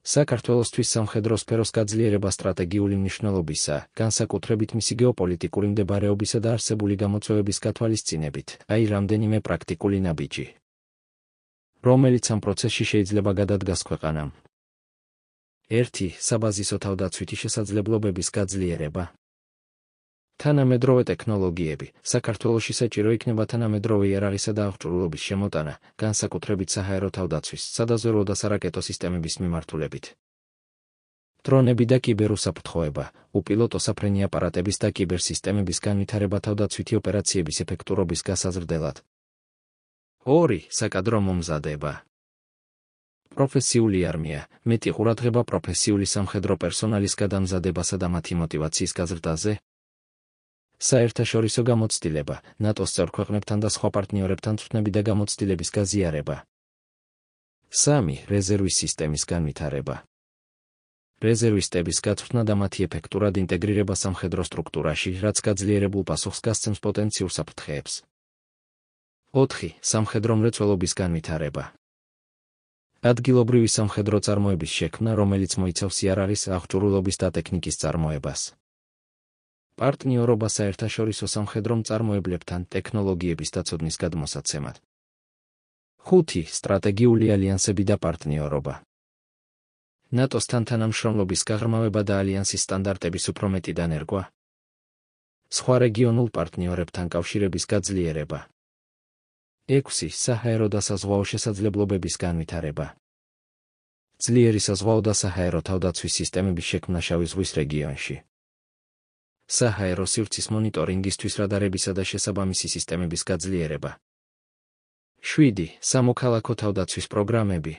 საქართველოსთვის სამხედრო სფეროს გაძლიერება სტრატეგიული მნიშვნელობისაა, განსაკუთრებით მისი გეოპოლიტიკური მდებარეობისა და არსებული გამოწვევების გათვალისწინებით. აი რამდენიმე პრაქტიკული ნაბიჯი, რომელიც ამ პროცესში შეიძლება გადადგას ქვეყანამ. 1. საბაზისო თავდაცვითი შესაძლებლობების გაძლიერება. თანამედროვე ტექნოლოგიები. საქართველოში საჭირო იქნება თანამედროვე იარაღისა და აღჭურვილობის შემოტანა, განსაკუთრებით საჰაერო თავდაცვის, სადაზვერვო და სარაკეტო სისტემების მიმართულებით. დრონები და კიბერუსაფრთხოება, უპილოტო საფრენი აპარატების და კიბერსისტემების განვითარება თავდაცვითი ოპერაციების ეფექტურობის გასაზრდელად. 2. საკადრო მომზადება. პროფესიული არმია, მეტი ყურადღება პროფესიული სამხედრო პერსონალის გადამზადებასა და მათი მოტივაციის გაზრდაზე. საერთაშორისო გამოცდილება, ნატოს წევრ ქვეყნებთან და სხვა პარტნიორებთან წვრთნები და გამოცდილების გაზიარება. 3. რეზერვის სისტემის განვითარება. რეზერვისტების გაწვრთნა და მათი ეფექტურად ინტეგრირება სამხედრო სტრუქტურაში, რაც გაძლიერებულ პასუხს გასცემს პოტენციურ საფრთხეებს. 4. სამხედრო მრეწველობის განვითარება. ადგილობრივი სამხედრო წარმოების შექმნა, რომელიც მოიცავს იარაღის, აღჭურვილობის და ტექნიკის წარმოებას. პარტნიორობა საერთაშორისო სამხედრო მწარმოებლებთან ტექნოლოგიების დაცოდნის გადმოსაცემად. 5. სტრატეგიული ალიანსები და პარტნიორობა. ნატოსთან თანამშრომლობის გაღრმავება და ალიანსის სტანდარტების უფრო მეტი დანერგვა. სხვა რეგიონულ პარტნიორებთან კავშირების გაძლიერება. 6. საჰაერო და საზღვაო შესაძლებლობების განვითარება. ძლიერი საზღვაო და საჰაერო თავდაცვის სისტემების შექმნა შავი ზღვის რეგიონში. საჰაერო სივრცის მონიტორინგისთვის რადარებისა და შესაბამისი სისტემების გაძლიერება. 7. სამოქალაქო თავდაცვის პროგრამები.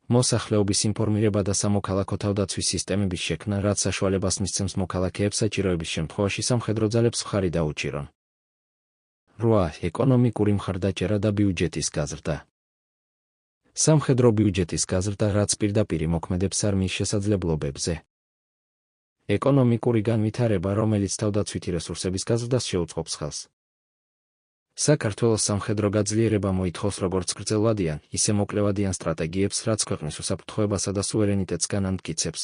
მოსახლეობის ინფორმირება და სამოქალაქო თავდაცვის სისტემების შექმნა, რაც საშუალებას მისცემს მოქალაქეებს საჭიროების შემთხვევაში სამხედრო ძალებს მხარი დაუჭირონ. 8. ეკონომიკური მხარდაჭერა და ბიუჯეტის გაზრდა. სამხედრო ბიუჯეტის გაზრდა, რაც პირდაპირ მოქმედებს არმიის შესაძლებლობებზე. ეკონომიკური განვითარება, რომელიც თავდაცვითი რესურსების გაზრდას შეუწყობს ხელს. საქართველოს სამხედრო გაძლიერება მოითხოვს როგორც გრძელვადიან, ისე მოკლევადიან სტრატეგიებს, რაც ქვეყნის უსაფრთხოებასა და სუვერენიტეტს განამტკიცებს.